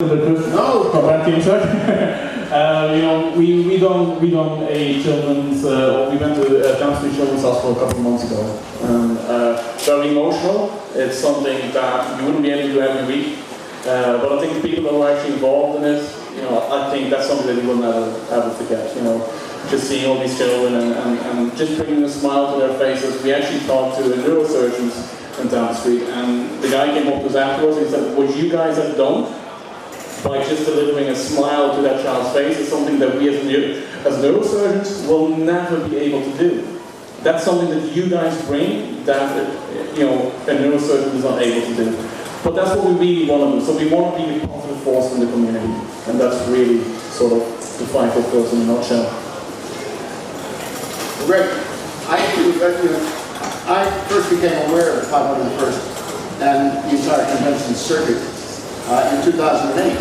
No. From that team, sorry. You know, we done a children's, or we went to a Dance Children's Hospital a couple of months ago. Very emotional. It's something that you wouldn't be able to do every week. But I think the people that were actually involved in it, you know, I think that's something that you will never ever forget. You know, just seeing all these children and just bringing a smile to their faces. We actually talked to the neurosurgeons down the street, and the guy came up to us afterwards and he said, what you guys have done by just delivering a smile to that child's face is something that we as neurosurgeons will never be able to do. That's something that you guys bring that you know, a neurosurgeon is not able to do. But that's what we really want to do. So we want to be a positive force in the community, and that's really sort of the fight for us in a nutshell. Great. I first became aware of 501st and the entire convention circuit in 2008.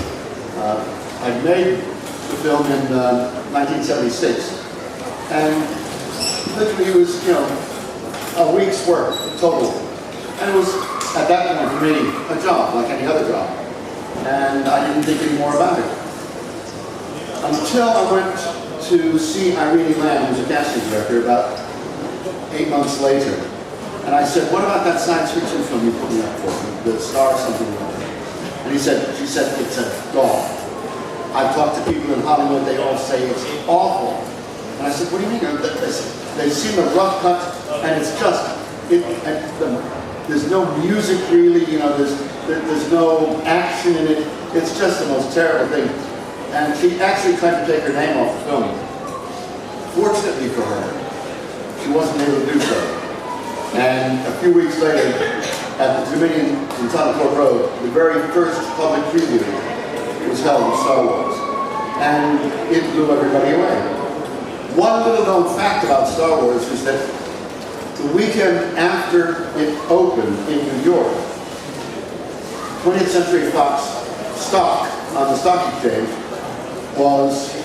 I made the film in 1976, and literally it was, you know, a week's work total. And it was, at that point, for me, a job, like any other job. And I didn't think any more about it. Until I went to see Irene Lamb, who's a casting director, about 8 months later. And I said, what about that science fiction film you put me up for, the Star something like that? And she said, it's a dog. I've talked to people in Hollywood, they all say it's awful. And I said, what do you mean? They've seen the rough cut, and it's just, there's no music really, you know, there's no action in it. It's just the most terrible thing. And she actually tried to take her name off the film. Fortunately for her, she wasn't able to do so. And a few weeks later, at the Dominion in Tottenham Court Road, the very first public preview was held of Star Wars. And it blew everybody away. One little known fact about Star Wars is that the weekend after it opened in New York, 20th Century Fox stock on the stock exchange was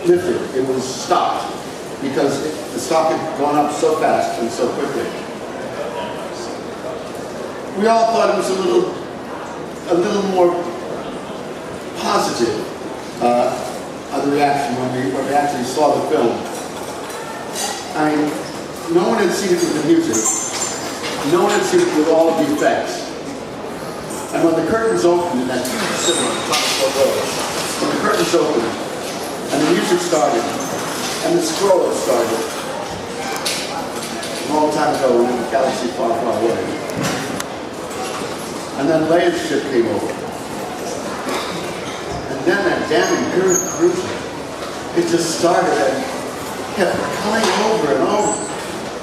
lifted. It was stopped because the stock had gone up so fast and so quickly. We all thought it was a little more positive of the reaction when we actually saw the film. I mean, no one had seen it with the music. No one had seen it with all of the effects. And when the curtains opened in that huge cinema on top of the road, when the curtains opened and the music started and the scroll started, a long time ago in a galaxy far, far away. And then Leia's ship came over. And then that damn Imperial cruiser, it just started and kept coming over and over.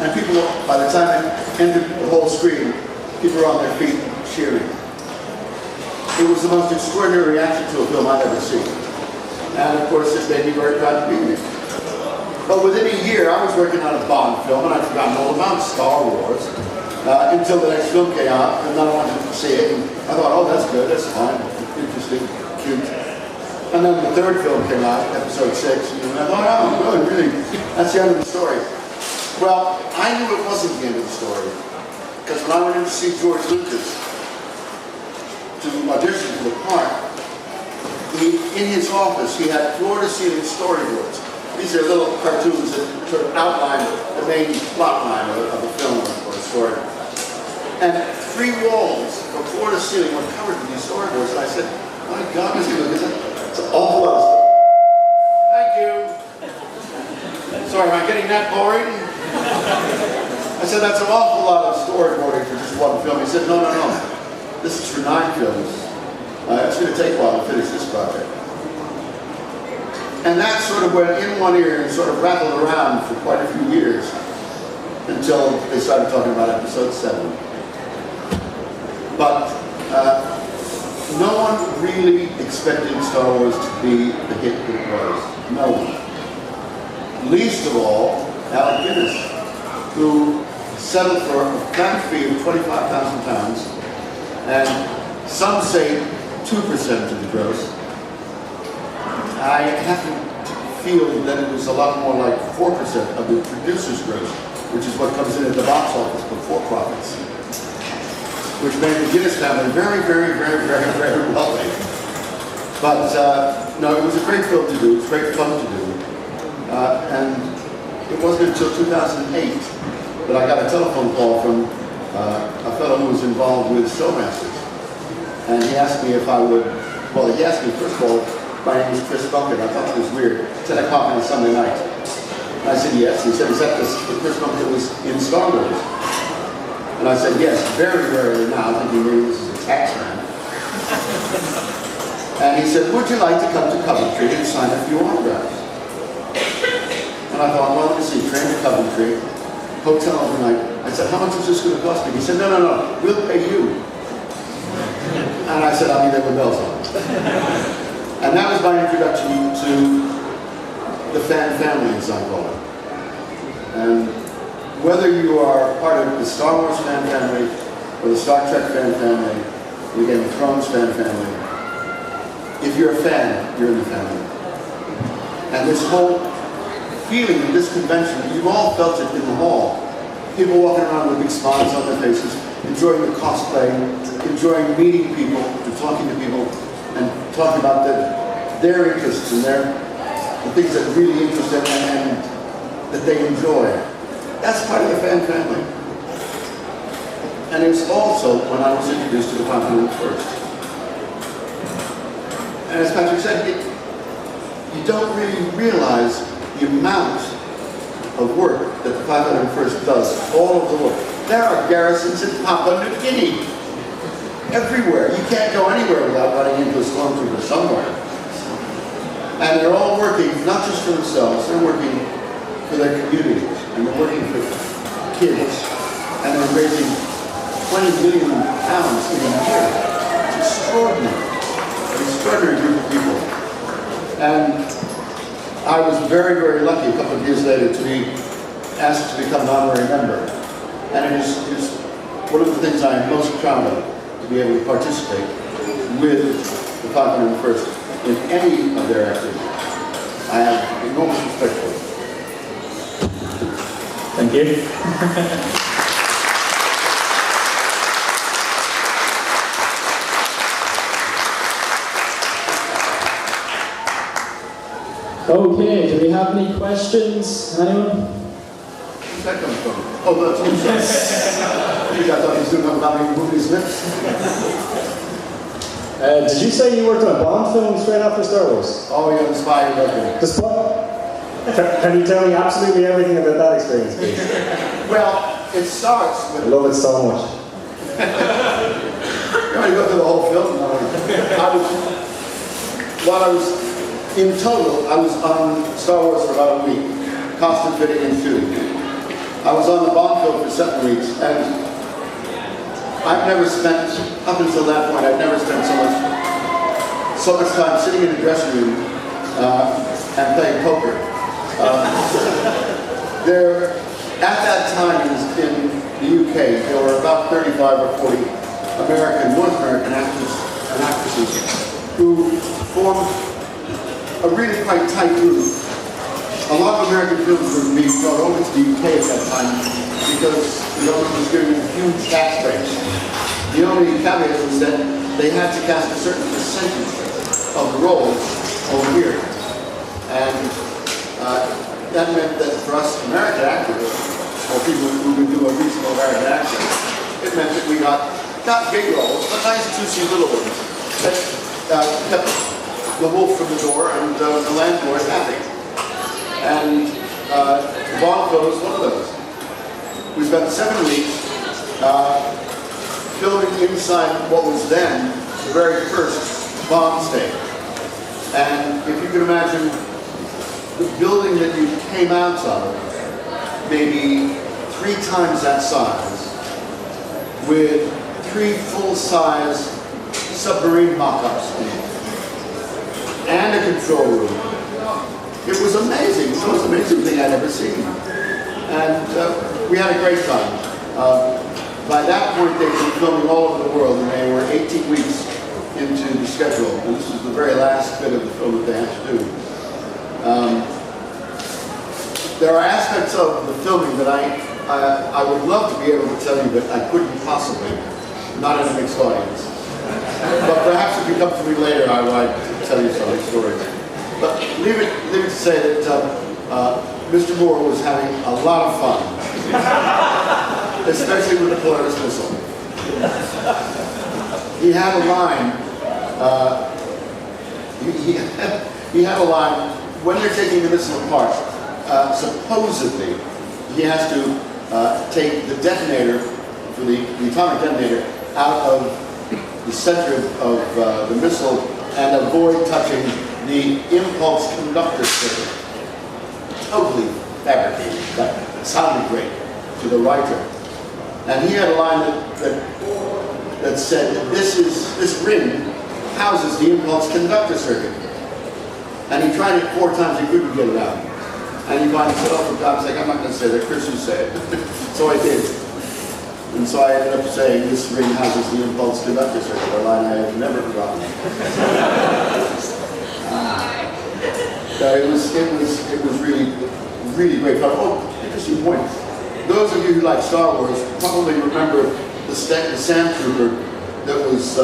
And people, by the time it ended the whole screen, people were on their feet cheering. It was the most extraordinary reaction to a film I've ever seen. And of course, it made me very proud to be here. But within a year, I was working on a Bond film, and I'd forgotten all about Star Wars. Until the next film came out, and then I wanted to see it, and I thought, oh, that's good, that's fine, interesting, cute. And then the third film came out, episode 6, and I thought, oh, really, that's the end of the story. Well, I knew it wasn't the end of the story, because when I went in to see George Lucas to audition for the part, in his office, he had floor-to-ceiling storyboards. These are little cartoons that sort of outline the main plot line of the film or the story. And 3 walls from floor to ceiling were covered with these storyboards. And I said, my God, Mr. Lucas, it's an awful lot of stuff. Thank you. Sorry, am I getting that boring? I said, that's an awful lot of storyboarding for just one film. He said, no. This is for 9 films. It's going to take a while to finish this project. And that sort of went in one ear and sort of rattled around for quite a few years until they started talking about episode 7. But no one really expected Star Wars to be the hit it was. No one. Least of all, Alec Guinness, who settled for a fat fee of £25,000, and some say 2% of the gross. I happen to feel that it was a lot more like 4% of the producer's gross, which is what comes in at the box office before profits, which made the Guinness family very, very, very, very, very wealthy. But no, it was a great film to do. It was great fun to do. And it wasn't until 2008 that I got a telephone call from a fellow who was involved with Showmasters. And he asked me if I would, well, he asked me, first of all, my name is Chris Muncke, and I thought it was weird. 10 o'clock on a Sunday night. And I said, yes. He said, is that the Chris Muncke that was in Star Wars? And I said, yes, very rarely now, thinking maybe this is a tax man. And he said, would you like to come to Coventry and sign a few autographs? And I thought, well, let me see, train to Coventry, hotel overnight. I said, how much is this going to cost me? He said, no, no, no, we'll pay you. And I said, I'll be there with bells on. And that was my introduction to the fan family, as I call it. And whether you are part of the Star Wars fan family, or the Star Trek fan family, or the Game of Thrones fan family, if you're a fan, you're in the family. And this whole feeling of this convention, you've all felt it in the hall. People walking around with big smiles on their faces, enjoying the cosplay, enjoying meeting people, and talking to people, and talking about their interests and the things that really interest them and that they enjoy. That's part of the fan family. And it was also when I was introduced to the 501st. And as Patrick said, you don't really realize the amount of work that the 501st does, all of the work. There are garrisons in Papua New Guinea, everywhere. You can't go anywhere without running into a stormtrooper somewhere. And they're all working, not just for themselves, they're working for their communities, and they're working for kids, and they're raising 20 million pounds in a year. It's extraordinary. An extraordinary group of people. And I was very, very lucky a couple of years later to be asked to become an honorary member. And it is one of the things I am most proud of, to be able to participate with the 501st in any of their activities. I have enormous respect for it. Thank you. Okay, do we have any questions? Anyone? Where's that coming from? Oh, that's what I thought he was doing about moving his lips. Did you say you worked on a Bond film straight after Star Wars? Oh, you're the spy you're looking. The spy? Can you tell me absolutely everything about that experience, please? Well, it starts with... I love it so much. You want to go through the whole film? No. In total, I was on Star Wars for about a week, costume fitting and shooting. I was on the Bond film for 7 weeks, and I've never spent, up until that point, I've never spent so much time sitting in a dressing room and playing poker. At that time in the UK, there were about 35 or 40 North American actors and actresses who formed a really quite tight group. A lot of American films were being brought over to the UK at that time because the government was giving them huge tax breaks. The only caveat was that they had to cast a certain percentage of the roles over here. And that meant that for us American actors, or people who could do a reasonable American accent, it meant that we got big roles, but nice juicy little ones that kept the wolf from the door and the landlord happy. And the Bond film was one of those. We spent 7 weeks filming inside what was then the very first Bond stage. And if you can imagine the building that you came out of, maybe 3 times that size, with 3 full-size submarine mock-ups in it, and a control room. It was amazing. It was the most amazing thing I'd ever seen. And we had a great time. By that point, they'd been filming all over the world, and they were 18 weeks into the schedule. And this was the very last bit of the film that they had to do. There are aspects of the filming that I would love to be able to tell you, but I couldn't possibly, not in a mixed audience. But perhaps if you come to me later, I would tell you some stories. But leave it to say that Mr. Moore was having a lot of fun, especially with the Polaris missile. He had a line. He had a line when they're taking the missile apart. Supposedly, he has to take the detonator for the atomic detonator out of the center of the missile and avoid touching the impulse conductor circuit. Totally fabricated, but it sounded great to the writer. And he had a line that said, this ring houses the impulse conductor circuit. And he tried it 4 times, he couldn't get it out. And he finally said, oh, for God's sake, I'm not going to say that, Chris, you say it. So I did. And so I ended up saying, this ring houses the impulse conductor circuit, a line I have never forgotten. It was really great fun. Oh, interesting point. Those of you who like Star Wars probably remember the sand trooper that was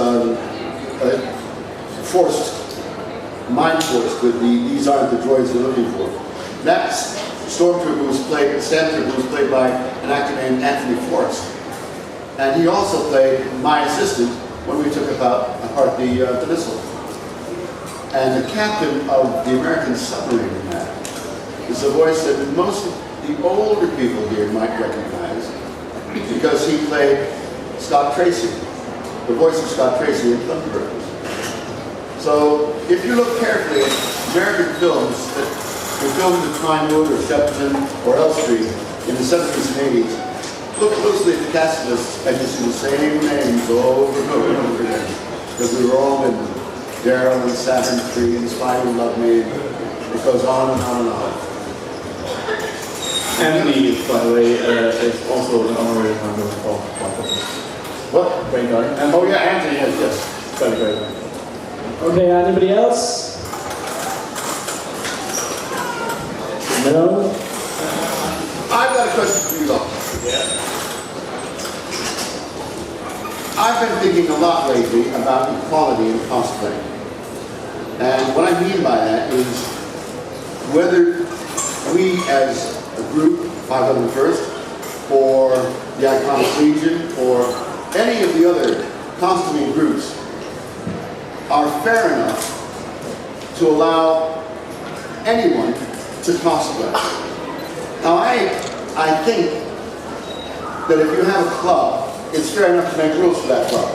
mind forced that these aren't the droids you're looking for. That stormtrooper was played, the sand trooper was played by an actor named Anthony Forrest. And he also played my assistant when we took apart the missile. And the captain of the American submarine in that is a voice that most of the older people here might recognize because he played Scott Tracy, the voice of Scott Tracy in Thunderbird. So if you look carefully at American films that were filmed in Pinewood or Shepperton or Elstree in the 70s and 80s, look closely at the cast lists and you see the same names over and over and over again because we were all in them. Daryl and Saturn III and Spy Who Loved Me. It goes on and on and on. Anthony, by the way, is also an honorary member of What? Great guy. Oh yeah, Anthony, yes. Very great. Okay, anybody else? No? I've got a question for you though. Yeah. I've been thinking a lot lately about equality in cosplay. And what I mean by that is whether we as a group, 501st, or the Iconic Legion, or any of the other costuming groups are fair enough to allow anyone to cosplay. Now I think that if you have a club, it's fair enough to make rules for that club.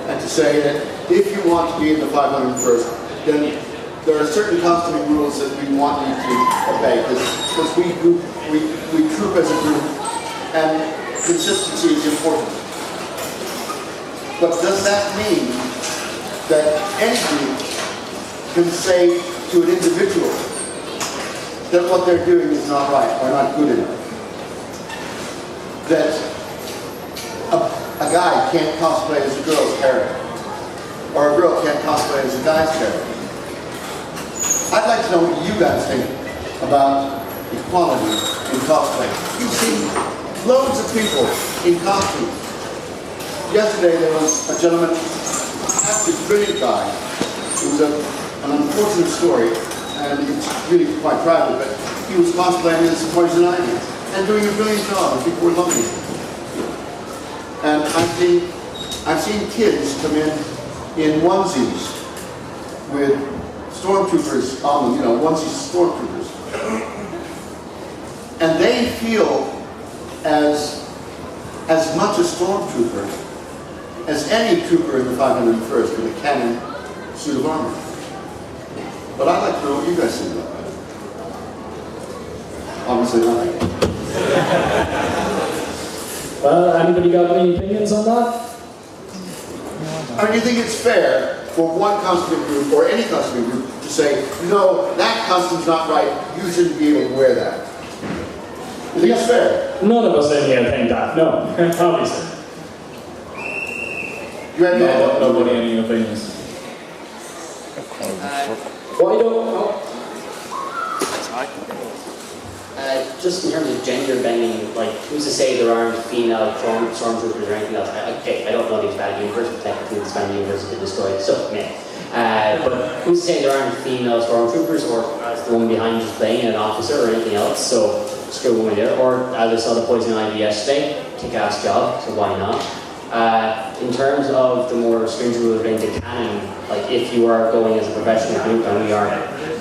And to say that if you want to be in the 501st, then there are certain costuming rules that we want you to obey, because we troop as a group, and consistency is important. But does that mean that any group can say to an individual that what they're doing is not right or not good enough? That a guy can't cosplay as a girl's character, or a girl can't cosplay as a guy's character? I'd like to know what you guys think about equality in cosplay. You see loads of people in costumes. Yesterday there was a gentleman, absolutely brilliant guy. It was an unfortunate story, and it's really quite private, but he was cosplaying as Poison Ivy and doing a brilliant job, and people were loving it. And I've seen kids come in onesies with stormtroopers on them, onesies stormtroopers. And they feel as much a stormtrooper as any trooper in the 501st with a cannon suit of armor. But I'd like to know what you guys think about that. Obviously nothing. Well, anybody got any opinions on that? I mean, do you think it's fair for one costume group, or any costume group, to say, no, that costume's not right, you shouldn't be able to wear that? You think it's fair? None of us in here think that, no, obviously. You have Nobody any opinions. Why don't... Just in terms of gender bending, like, who's to say there aren't female stormtroopers or anything else? Okay, I don't know the expanded universe, but technically the expanded universe has been destroyed, so but who's to say there aren't female stormtroopers, or as the one behind is playing an officer or anything else, so screw a woman there. Or as I saw the Poison Ivy yesterday, kick-ass job, so why not? In terms of the more stringent rule into canon, like if you are going as a professional group, and we are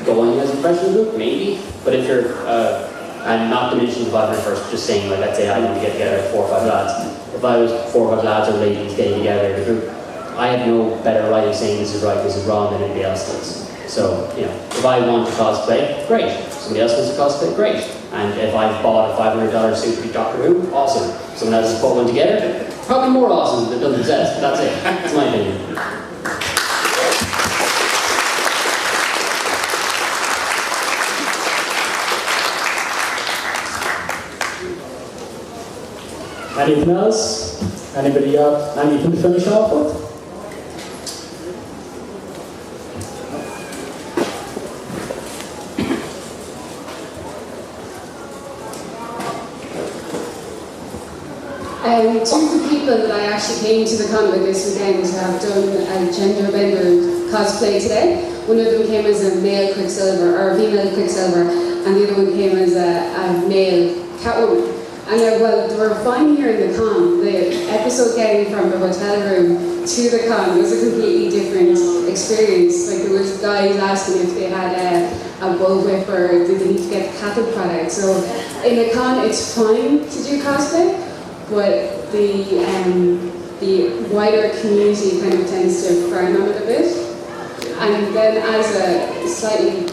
going as a professional group, maybe, but if you're, and not diminishing the 501st, just saying, like, let's say I want to get together 4 or 5 lads. If I was 4 or 5 lads or ladies getting together in a group, I have no better right of saying this is right, this is wrong than anybody else does. So, you know, if I want to cosplay, great. Somebody else wants to cosplay, great. And if I've bought a $500 suit to be Doctor Who, awesome. Someone else has put one together, probably more awesome than it doesn't exist. That's it. That's my opinion. Anything else? Anybody got anything to finish off with? Two of the people that I actually came to the con with this weekend have done a gender bender cosplay today. One of them came as a male Quicksilver, or a female Quicksilver, and the other one came as a male Catwoman. And well, they were fine here in the con. The episode getting from the hotel room to the con was a completely different experience. Like, there was guys asking if they had a bullwhip or did they need to get the Catholic product. So in the con, it's fine to do cosplay, but the wider community kind of tends to frown on it a bit. And then as a slightly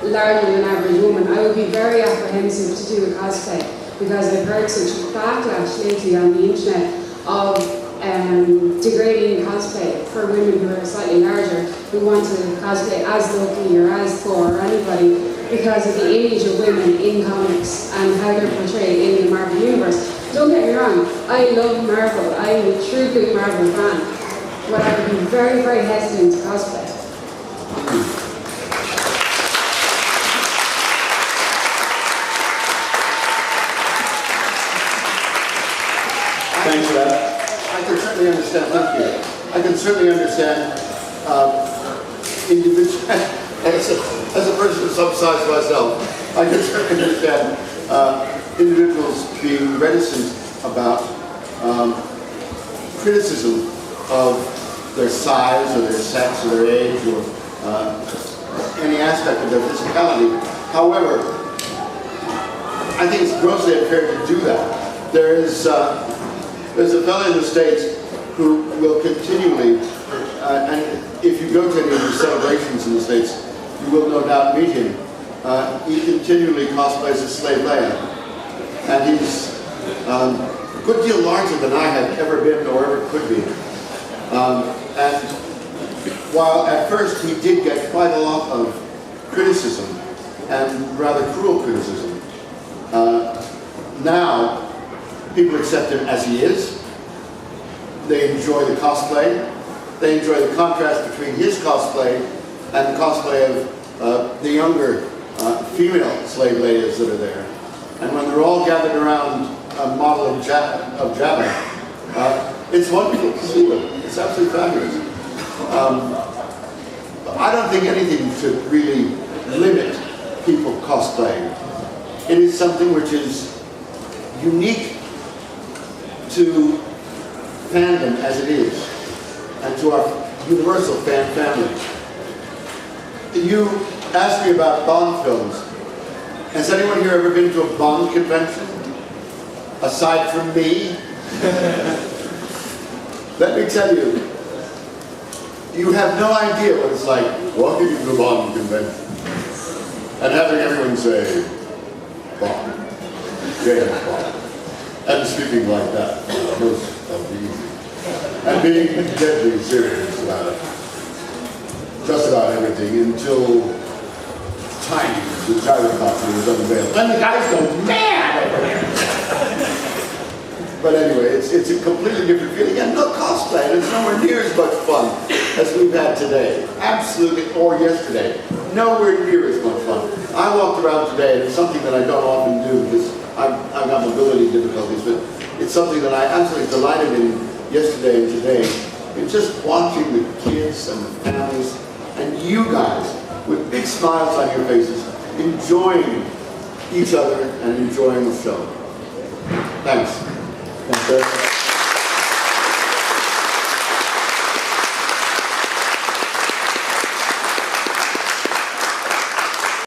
larger than average woman, I would be very apprehensive to do a cosplay, because I've heard such backlash lately on the internet of degrading cosplay for women who are slightly larger, who want to cosplay as Loki or as Thor or anybody, because of the image of women in comics and how they're portrayed in the Marvel Universe. Don't get me wrong, I love Marvel, I'm a true big Marvel fan, but I would be very, very hesitant to cosplay. Thanks for that. I can certainly understand, thank you. I can certainly understand individual, as a person of some size myself, I can certainly understand individuals being reticent about criticism of their size or their sex or their age or any aspect of their physicality. However, I think it's grossly unfair to do that. There's a fellow in the States who will continually, and if you go to any of the celebrations in the States, you will no doubt meet him. He continually cosplays as Slave Leia. And he's a good deal larger than I have ever been or ever could be. And while at first he did get quite a lot of criticism, and rather cruel criticism, now people accept him as he is. They enjoy the cosplay. They enjoy the contrast between his cosplay and the cosplay of the younger female Slave Leias that are there. And when they're all gathered around a model of Jabba, it's wonderful to see them. It's absolutely fabulous. I don't think anything should really limit people cosplaying. It is something which is unique to fandom as it is, and to our universal fan family. You asked me about Bond films. Has anyone here ever been to a Bond convention? Aside from me? Let me tell you, you have no idea what it's like walking into a Bond convention and having everyone say, Bond, James Bond, and speaking like that, most of the evening, and being deadly serious about it. Just about everything until Tiny, the gyrocopter, was unveiled. And the guys go mad over there. But anyway, it's a completely different feeling. And no cosplay, and it's nowhere near as much fun as we've had today. Absolutely, or yesterday. Nowhere near as much fun. I walked around today, and it's something that I don't often do because I've got mobility difficulties, but it's something that I absolutely delighted in yesterday and today. It's just watching the kids and the families and you guys with big smiles on your faces, enjoying each other and enjoying the show. Thanks. Thanks, sir.